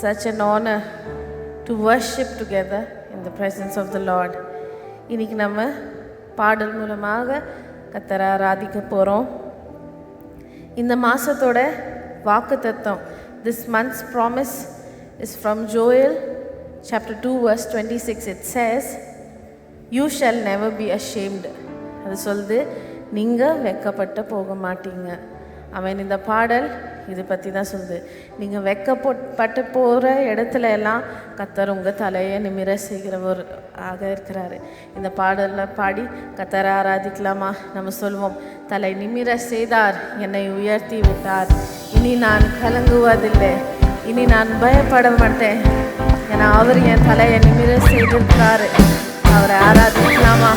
such an honor to worship together in the presence of the Lord. இன்னைக்கு நம்ம பாடல் மூலமாக கர்த்தரை ஆராதிக்க போகிறோம். இந்த மாதத்தோட வாக்குத்தத்தம், this month's promise is from Joel chapter 2 verse 26. It says, you shall never be ashamed. அது சொல்லுது, நீங்கள் வெட்கப்பட்டு போக மாட்டீங்க. அவன் இந்த பாடல் இது பற்றி தான் சொல்லுது. நீங்கள் வெட்கப்பட்டு போகிற இடத்துல எல்லாம் கர்த்தர் உங்கள் தலையை நிமிர செய்கிறவர் ஆக இருக்கிறாரு. இந்த பாடலில் பாடி கர்த்தரை ஆராதிக்கலாமா? நம்ம சொல்வோம், தலை நிமிர செய்தார், என்னை உயர்த்தி விட்டார், இனி நான் கலங்குவதில்லை, இனி நான் பயப்பட மாட்டேன், ஏன்னா அவர் என் தலையை நிமிர செய்திருக்காரு. அவரை ஆராதிக்கலாமா?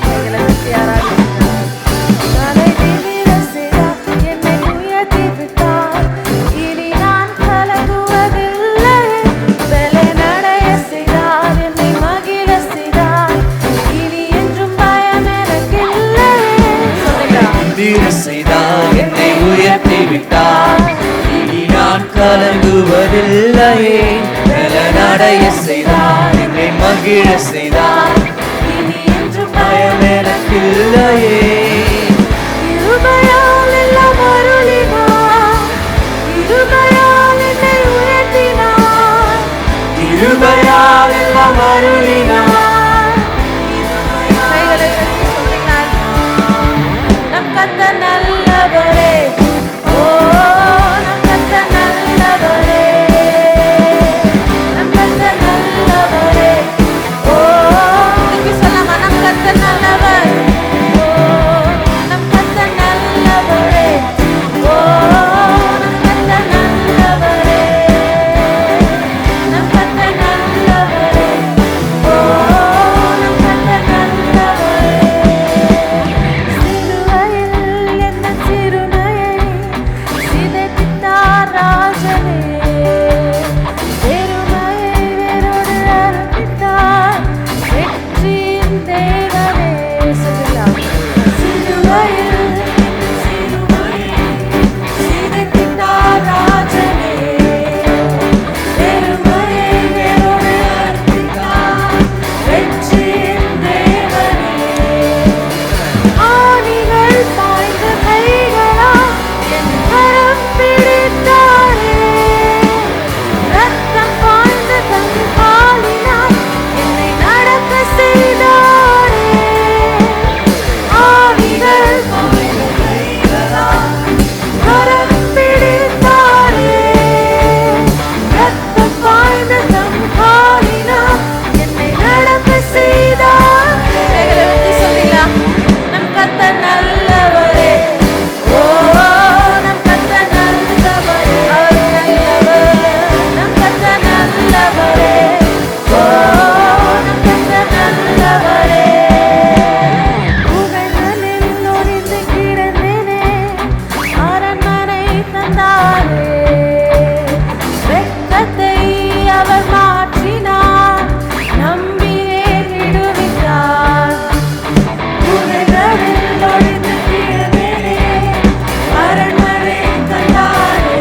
கைகளை தட்டி ஆராதிக்கலாம். என்னை உயர்த்தி விட்டார், இனி நான் கலங்குவதில்லையே, நடைய செய்தார், என்னை மகிழ செய்தார், இனி என்று பயம் எனக்கில்லையே. இருமையால் எல்லாம் அருளினார், இருமையால் என்னை உயர்த்தினார், இருமையால் எல்லாம் அருளினார். கைகளை தட்டி சொல்லுங்கள், நம் கர்த்தர் நல்லவரே, ஓ நம் கர்த்தர் நல்லவரே, நம் கர்த்தர் நல்லவரே, ஓ திருப்பி சொல்லாமா? நம் கர்த்தர் நல்லவர், ஓ நம் கர்த்தர் நல்லவரே, ஓ நம் கர்த்தர் நல்லவரே, நம் கர்த்தர் நல்லவரே, ஓ நம் கர்த்தர் நல்லவரே. சிலுவையில் என்ன சிறுமையை சிதைத்தார் ராஜனே, பெருமையை வேரோடு அறுப்பித்தார் வெற்றியின் தேவனே. சொல்லலாம், சிலுவையில் சிதைத்தார் ராஜனே, பெருமையை வேரோடு அறுப்பித்தார் வெற்றியின் தேவனே. ஆணிகள் பாய்ந்த கைகளால் என் கரம் பிடித்தாரே, ரத்தம் பாய்ந்த தன் காலினால் என்னை நடக்க செய்தாரே. ஆணிகள் பாய்ந்த கைகளால் கரம் பிடித்தாரே, ரத்தம் பாய்ந்த தன் காலினால் என்னை நடக்க செய்தார். கைகளை வைத்து சொல்லிடலாம், நம் கர்த்தர் நல்லவரே, ஓ நம் கர்த்தர் நல்லவரே, அவர் நல்லவர், நம் கர்த்தர் நல்லவரே, ஓ நம் கர்த்தர் நல்லவரே. புகழ்களில் ஒளிந்து கிடந்தேனே, அரண்மனை தந்தாரே, வெட்கத்தை அவர் மாற்றினார், நம்பியே விடுவித்தார். புகழ்களில் ஒளிந்து கிடந்தேனே, அரண்மனை தந்தாரே,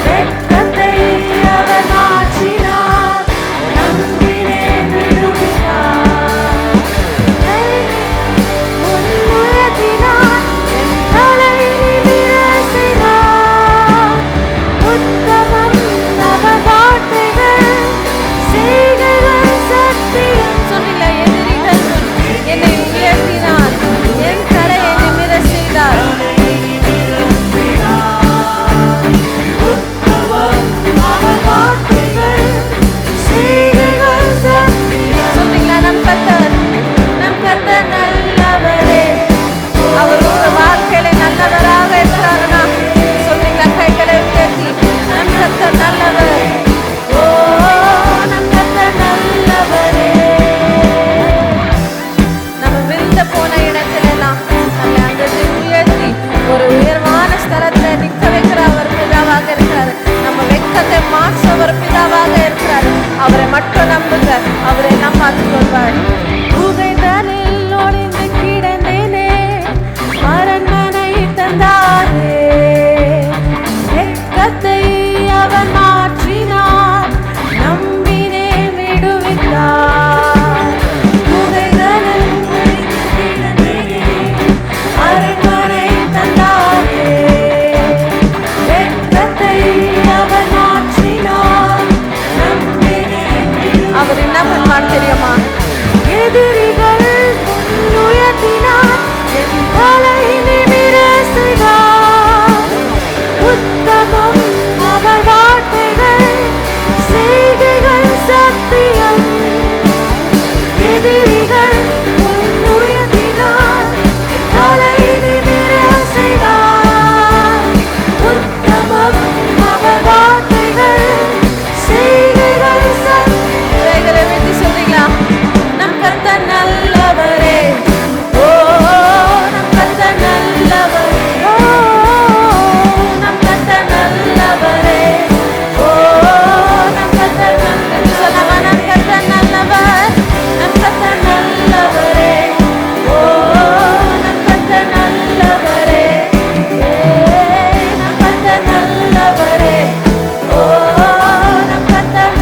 வெட்கத்தை அவர் மாற்றினார், நம்பியே விடுவித்தார். முன்னுயர்த்தினார், என் தலை நிமிர செய்தார். உத்தமம் அவர் வார்த்தைகள், செய்கைகள் சத்தியம். சொல்லில, எதிரிகள் என்னை உயர்த்தினார், என் தலையை நிமிர செய்தார். அவர் வார்த்தைகள், செய்கைகள் சத்தியம். சொல்றீங்களா? நம் கர்த்தர் நல்லவரே, அவர் உங்க வாழ்க்கையில நல்லவராக இருக்கிறாருன்னா சொல்றீங்களா? கைகளை உயர்த்தி, நம் கர்த்தர் நல்லவர், ஓ நம் கர்த்தர் நல்லவரே. நம்ம விழுந்த போன இடத்துல எல்லாம் நம்மை அங்கிருந்து உயர்த்தி ஒரு உயர்வான ஸ்தலத்துல நிற்க வைக்கிற அவர் பிதாவாக இருக்கிறாரு. நம்ம வெட்கத்தை மாற்றவர் பிதாவாக இருக்கிறாரு. அவரை மட்டும் நம்புங்க, அவரை எல்லாம் பார்த்துக் கொள்வார். புகைதலில் ஒளிந்து கிடந்தேனே, அரண்மனை தந்தாரே, வெட்க அவர் என்ன பண்ணுவான்னு தெரியுமா? எதிரிகள் உயர்த்தினார், என் தலை நிமிர செய்தார். உத்தமம் அவர் வார்த்தைகள், செய்கைகள் சத்தியம். எதிரிகள் உயர்த்தினார், என் தலை நிமிர செய்தார். உத்தமம் அவர் வார்த்தைகள், செய்கைகள் சத்தியம். வெற்றி சொல்றீங்களா? நம் கர்த்தர் நல்லவரே, ஓ நம் கர்த்தர் நல்லவரே, ஓ நம் கர்த்தர் நல்லவரே, ஓ நம் கர்த்தர் நல்லவரே. சொல்லவா? நம் கர்த்தர் நல்லவர், நம் கர்த்தர் நல்லவரே, ஓ நம் கர்த்தர் நல்லவரே, நம் கர்த்தர் நல்லவரே, ஓ நம் கர்த்தர்.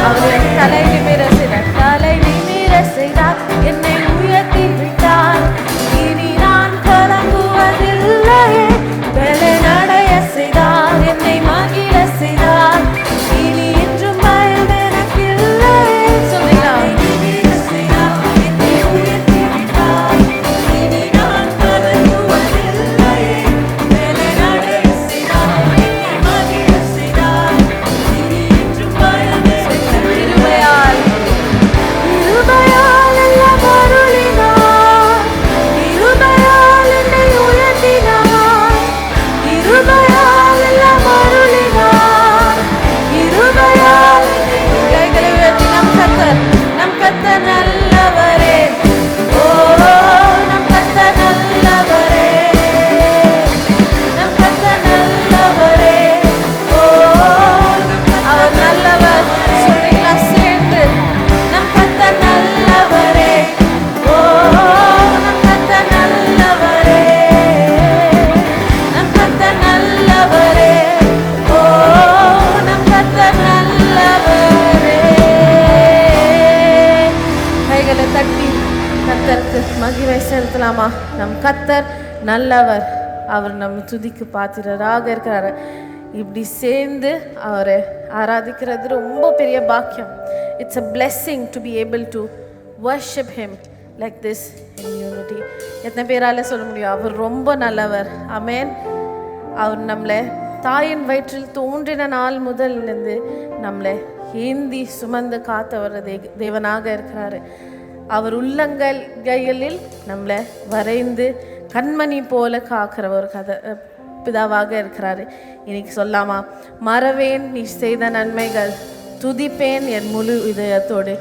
அவர் தலை நிமிர செய்தார், தலை நிமிர செய்தார், என்னை உயர்த்தி விட்டார். இனி நான் கலங்குவதில்லையே, பலனடைய செய்தார், என்னை மகிழ செய்தார். இனி என்றும் பயம் எனக்கில்லையே. சொல்லுங்களா? நிமிர செய்தார், என்னை உயர்த்தி விட்டார். இனி நான் கலங்குவதில்லையே, பலனடைய செய்தார், என்னை மகிழ செய்தார். இனி என்றும் பயம் கிருபையால் கிருபையால் எல்லாம் அருளினார், கிருபையால் என்னை உயர்த்தினார், கிருபையால் எல்லாம் அருளினார், கிருபையால் கைகளை உயர்த்தி நம் கர்த்தர், நம் கர்த்தர் நல்லவரே, ஓ நம் கர்த்தர் நல்லவரே, நம் கர்த்தர் நல்லவரே, ஓ அவர் நல்லவர். சொல்றீங்களா சேர்ந்து? நம் கர்த்தர் நல்லவரே, ஓ நம் கர்த்தர் நல்லவரே, நம் கர்த்தர் நல்லவரே, ஓ நம் கர்த்தர் நல்லவரே. கைகளை தட்டி கர்த்தருக்கு மகிமை செலுத்தலாமா? நம் கர்த்தர் நல்லவர், அவர் நம் துதிக்கு பாத்திரராக இருக்கிறாரு. இப்படி சேர்ந்து அவரை ஆராதிக்கிறது ரொம்ப பெரிய பாக்கியம். It's a blessing to be able to worship him like this in unity. எத்தனை பேரால சொல்ல முடியும் அவர் ரொம்ப நல்லவர்? ஆமென். அவர் நம்மளை தாயின் வயிற்றில் தோன்றின நாள் முதல்லேருந்து நம்மளை ஏந்தி சுமந்து காத்தவர் தேவனாக இருக்கிறாரு. அவர் உள்ளங்கைகளில் நம்மளை வரைந்து கண்மணி போல காக்கிற ஒரு பிதாவாக இருக்கிறாரு. இன்னைக்கு சொல்லாமா? மறவேன் நீ செய்த நன்மைகள், துதிப்பேன் என் முழு இதயத்தோடு,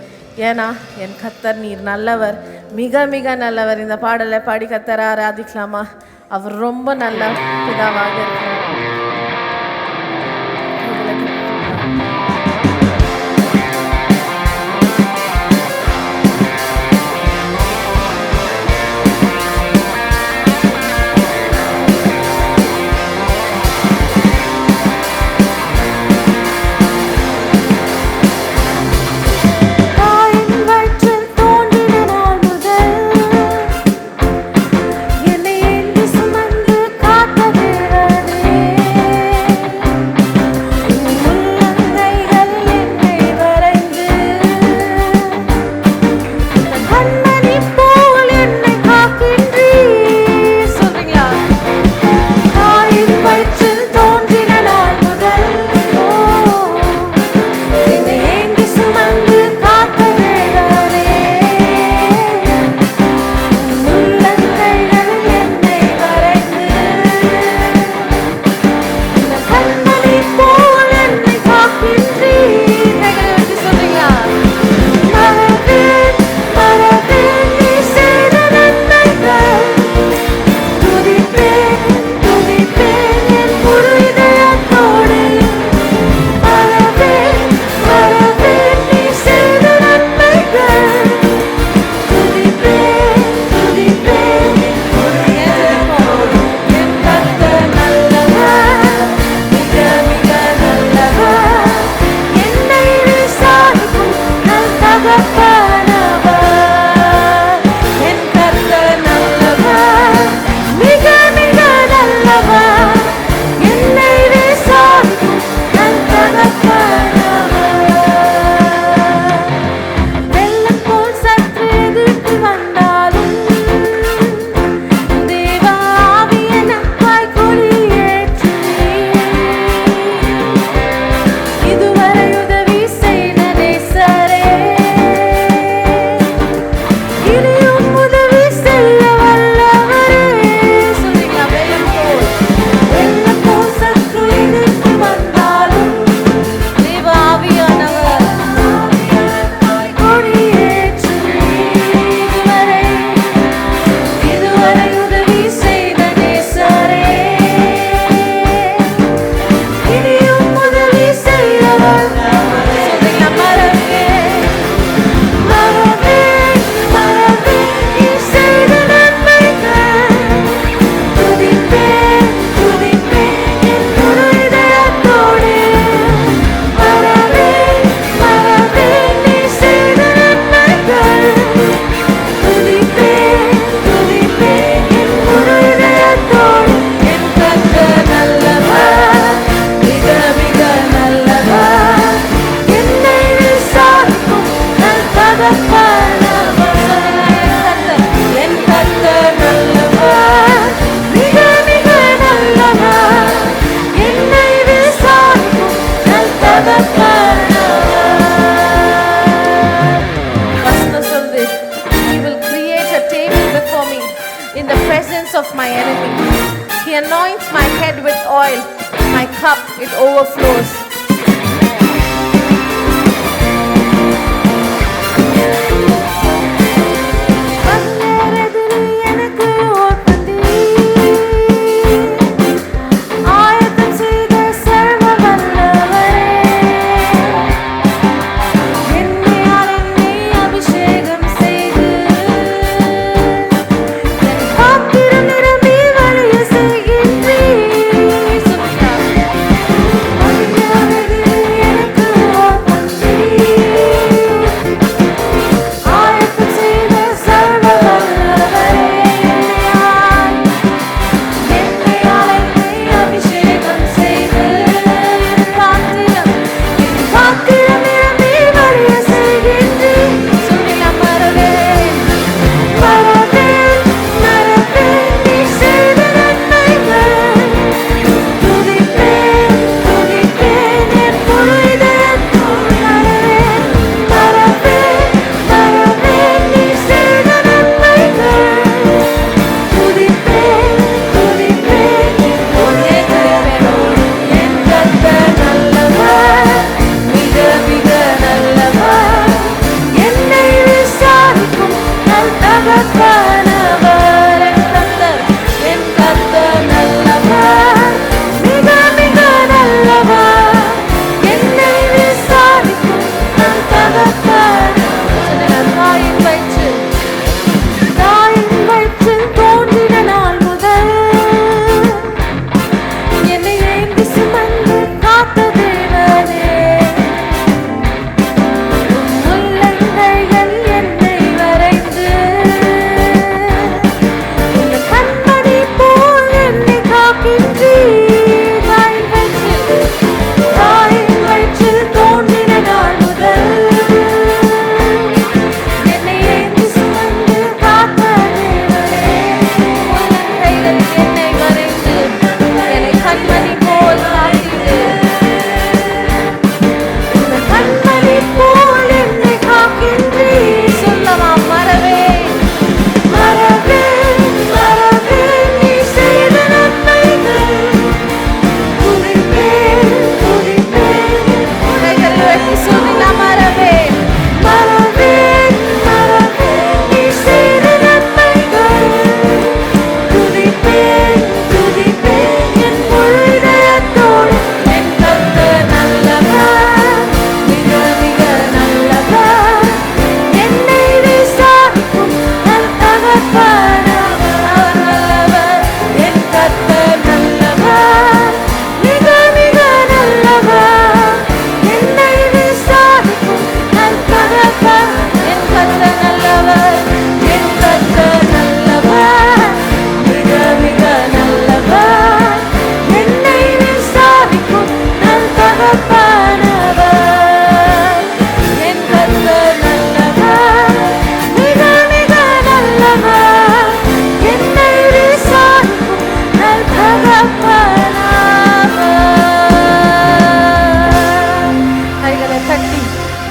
ஏன்னா என் கர்த்தர் நீர் நல்லவர், மிக மிக நல்லவர். இந்த பாடலை பாடி கர்த்தரை ஆராதிக்கலாமா? அவர் ரொம்ப நல்ல பிதாவாக இருக்கிறார். anoints my head with oil. My cup, it overflows.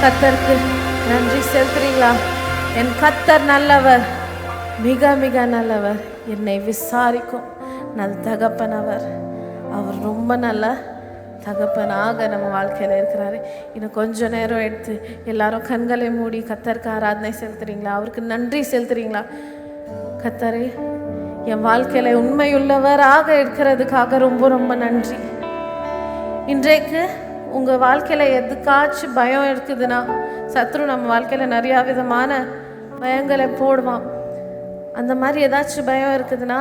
கர்த்தருக்கு நன்றி செலுத்துறீங்களா? என் கர்த்தர் நல்லவர், மிக மிக நல்லவர், என்னை விசாரிக்கும் நல் தகப்பன் அவர். அவர் ரொம்ப நல்ல தகப்பனாக நம்ம வாழ்க்கையில் இருக்கிறாரு. இன்னும் கொஞ்ச நேரம் எடுத்து எல்லாரும் கண்களை மூடி கர்த்தருக்கு ஆராதனை செலுத்துறீங்களா? அவருக்கு நன்றி செலுத்துறீங்களா? கர்த்தரே, என் வாழ்க்கையில் உண்மையுள்ளவராக இருக்கிறதுக்காக ரொம்ப ரொம்ப நன்றி. இன்றைக்கு உங்கள் வாழ்க்கையில் எதுக்காச்சும் பயம் இருக்குதுன்னா, சத்ரு நம்ம வாழ்க்கையில் நிறையா விதமான பயங்களை போடுவான். அந்த மாதிரி ஏதாச்சும் பயம் இருக்குதுன்னா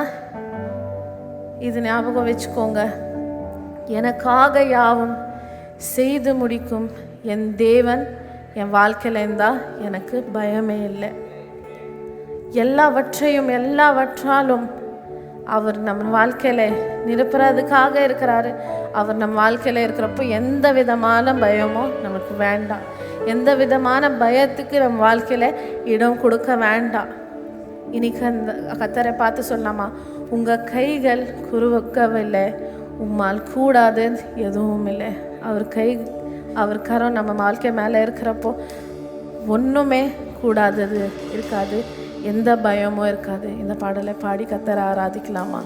இது ஞாபகம் வச்சுக்கோங்க. எனக்காக யாவும் செய்து முடிக்கும் என் தேவன் என் வாழ்க்கையில் இருந்தால் எனக்கு பயமே இல்லை. எல்லாவற்றாலும் அவர் நம்ம வாழ்க்கையில் நிரப்புறதுக்காக இருக்கிறாரு. அவர் நம்ம வாழ்க்கையில் இருக்கிறப்போ எந்த விதமான பயமோ நமக்கு வேண்டாம். எந்த விதமான பயத்துக்கு நம்ம வாழ்க்கையில் இடம் கொடுக்க வேண்டாம். இன்னைக்கு அந்த கர்த்தரை பார்த்து சொல்லலாமா? உங்கள் கைகள் குறுக்கவில்லை, உம்மால் கூடாது எதுவும் இல்லை. அவர் கரம் நம்ம வாழ்க்கை மேலே இருக்கிறப்போ ஒன்றுமே கூடாதது இருக்காது, எந்த பயமும் இருக்காது. இந்த பாடலை பாடி கர்த்தரை ஆராதிக்கலாமா?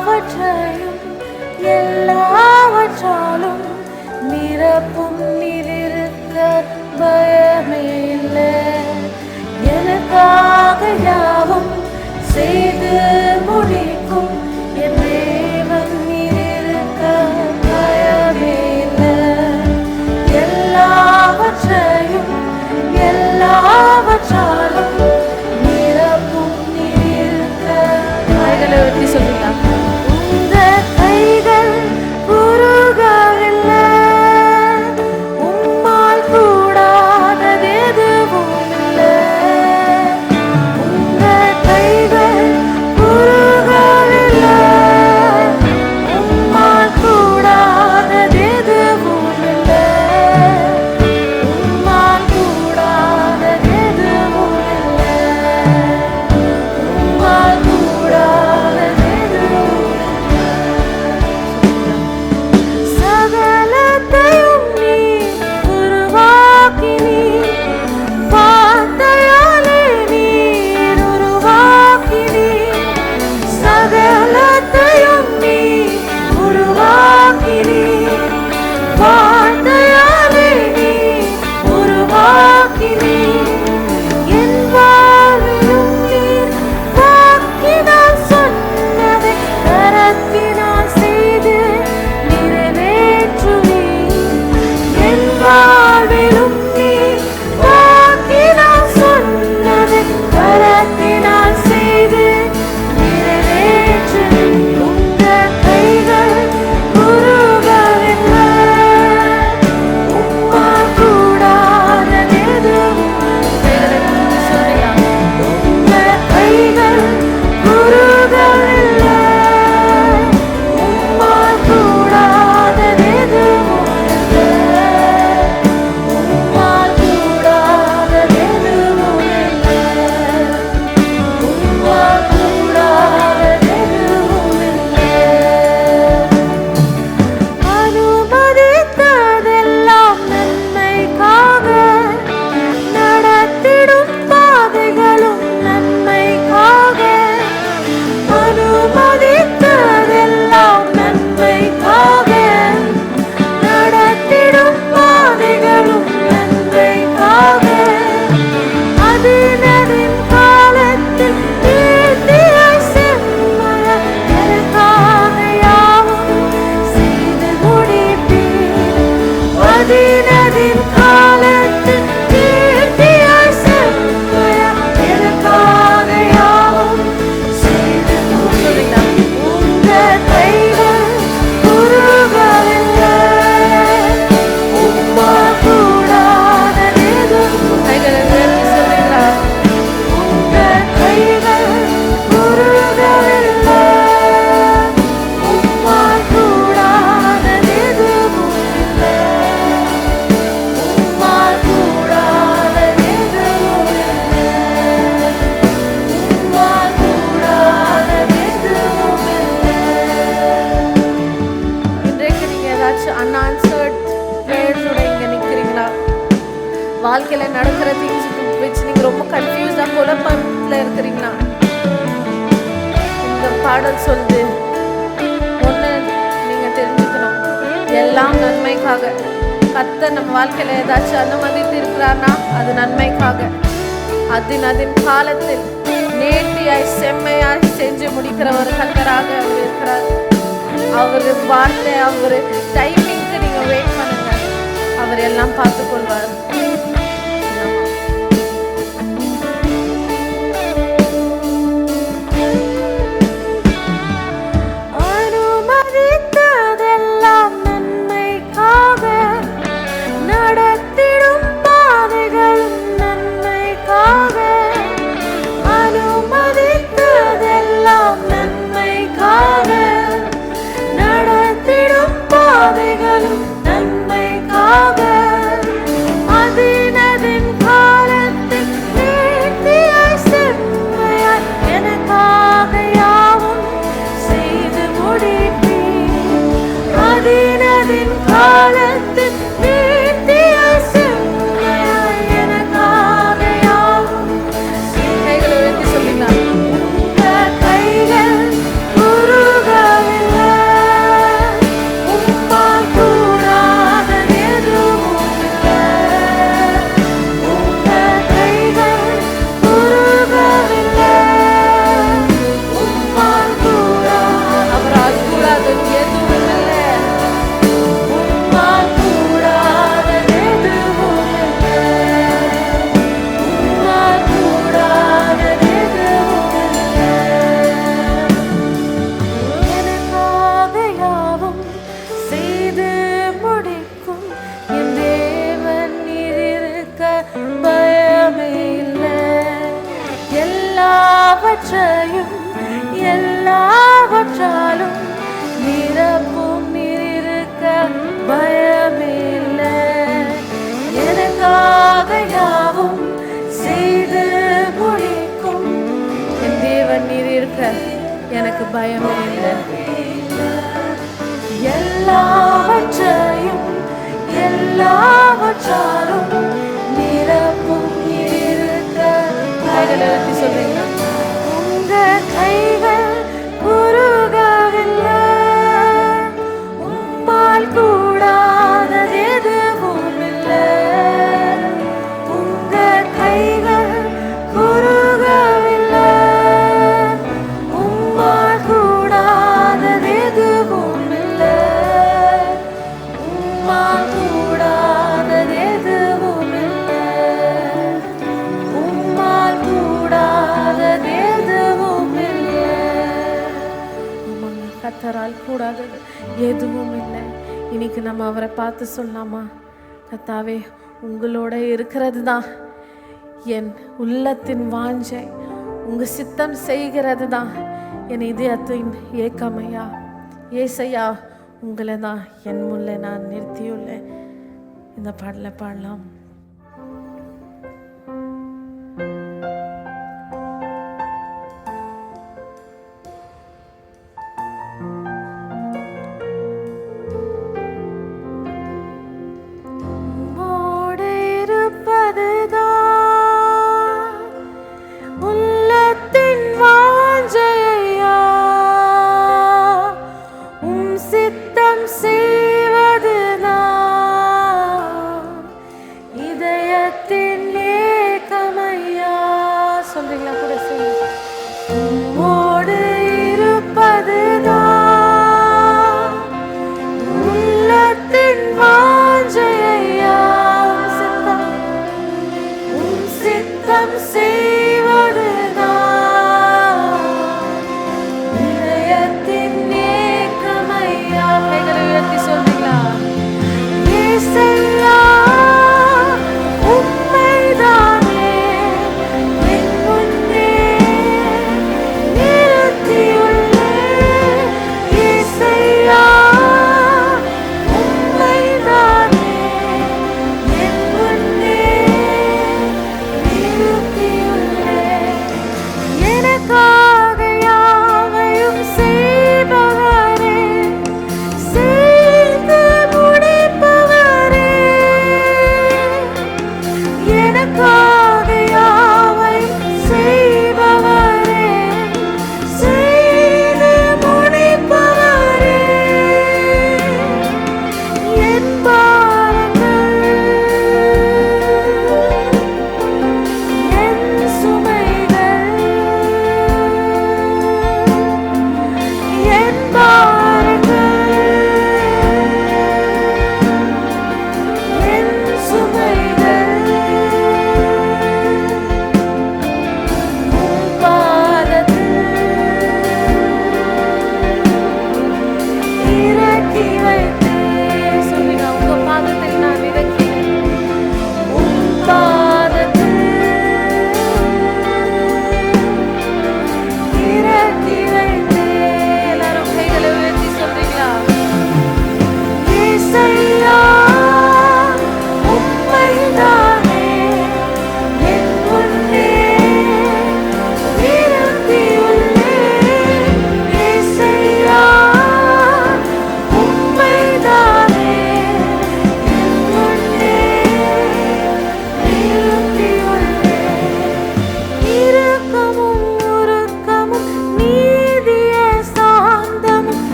எல்லாவற்றையும் எல்லாவற்றாலும் நிரப்பும் நீரிருக்க பயமே இல்லை. எனக்காக யாவும் செய்து முடிக்கும் என் தேவன் நீரிருக்க பயமே இல்லை. எல்லாவற்றையும் எல்லாவற்றாலும் நிரப்பும் நீரிருக்க. கைகளை வெட்டி சொல்லுங்க. உந்த கைகள் குறுகவில்லை, உம்மால் கூடாதது எதுவும் இல்லை. உந்த கைகள் குறுகவில்லை, உம்மால் கூடாதது எதுவும் இல்லை. உம்மால் கூடாதது எதுவும் இல்லை. உம்மால் கூடாதது எதுவும் இல்லை. சகலத்தையும் நீர் உருவாக்கினீர், வார்த்தையாலே நீர் உருவாக்கினீர். சகலத்தையும் நீர் உருவாக்கினீர், வார்த்தையாலே நீர் உருவாக்கினீர். என் வாழ்விலும் நீர் வாக்கினால் சொன்னதை கரத்தினால் செய்து நிறைவேற்றுவீர். என் வாழ்விலும் நீர் வாக்கினால் சொன்னதை கரத்தினால் செய்து நிறைவேற்றுவீர். உங்கள் கைகள் குறுகவில்லை, உம்மால் கூடாதது எதுவும் இல்லை. உங்கள் கைகள் குறுகவில்லை, உம்மால் கூடாதது எதுவும் இல்லை. உம்மால் கூடாதது எதுவும் இல்லை. உம்மால் கூடாதது எதுவும் இல்லை. அனுமதித்ததெல்லாம் நன்மைக்காக, நடத்திடும் பாதைகளும் நன்மைக்காக. அனுமதித்ததெல்லாம் நன்மைக்காக, நடத்திடும் பாதைகளும் நன்மைக்காக. அதினதின் காலத்தில் நீதியாய் செம்மையாய் எனக்காக யாவும் செய்து முடிப்பீர். அதினதின் காலத்தில் நீதியாய் செம்மையாய் எனக்காக யாவும் செய்து முடிப்பீர். உங்கள் கைகள் குறுகவில்லை, உம்மால் கூடாதது எதுவும். கைகளை உயர்த்தி சொல்லுகிறார். உங்கள் கைகள் குறுகவில்லை, உம்மால் கூடாதது எதுவும் இல்லை. உம்மால் கூடாதது எதுவும் இல்லை. உம்மால் கூடாதது எதுவும் இல்லை. இன்றைக்கு நீங்க ஏதாச்சும் unanswered prayers ஓட இங்க நிக்கிறீங்களா? வாழ்க்கையில நடக்கிற things வச்சு நீங்க ரொம்ப கன்ஃபியூஸ்டா குழப்பத்துல இருக்கிறீங்களா? இந்த பாடல் சொல்லுது, ஒண்ணு நீங்க தெரிஞ்சுக்கணும், எல்லாம் நன்மைக்காக. கர்த்தர் நம்ம வாழ்க்கையில ஏதாச்சும் அனுமதித்து இருக்கிறார்னா அது நன்மைக்காக. அதின் காலத்தில் நேர்த்தியாய் செம்மையாய் செஞ்சு முடிக்கிற ஒரு கர்த்தராக அவர் இருக்கிறார். அவரு வார்த்தை, அவரு டைமிங்க்கு நீங்க வெயிட் பண்ணுங்க, அவர் எல்லாம் பார்த்துக் கொள்வார். அனுமதித்ததெல்லாம் நன்மைக்காக, நடத்திடும் பாதைகளும் நன்மைக்காக. அனுமதித்ததெல்லாம் நன்மைக்காக, நடத்திடும் பாதைகளும் நன்மைக்காக. எல்லாவற்றையும் எல்லாவற்றாலும் நிரப்பும் நீரிருக்க பயமில்லை. எனக்காக யாவும் செய்து முடிக்கும் என் தேவன் நீர் இருக்க எனக்கு பயமே இல்லை. எல்லாவற்றையும் எல்லாவற்றாலும் நிரப்பும் இருக்க. கைகளை எழுதி சொல்றீங்க. உங்க கைகள் குறுகவில்லை, உம்மால் கூடாதது எதுவும் இல்லை. உங்க கைகள் குறுகவில்லை, உம்மால் கூடாதது எதுவும் இல்லை. உம்மால் கூடாதது எதுவும் இல்லை. உம்மால் கூடாதது எதுவும் இல்லை. ஆமாங்க, கர்த்தரால் கூடாதது எதுவும் இல்லை. இன்னைக்கு நம்ம அவரை பார்த்து சொல்லலாமா? கர்த்தாவே, உங்களோட இருக்கிறது தான் என் உள்ளத்தின் வாஞ்சை, உங்க சித்தம் செய்கிறது தான் என் இதயத்தின் ஏக்கமையா. ஏசையா, உங்களை தான் என் முல்லை நான் நிறுத்தியுள்ளேன். இந்த பாடலை பாடலாம்.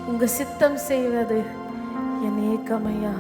உங்க சித்தம் செய்வது என் ஏக்கமையா.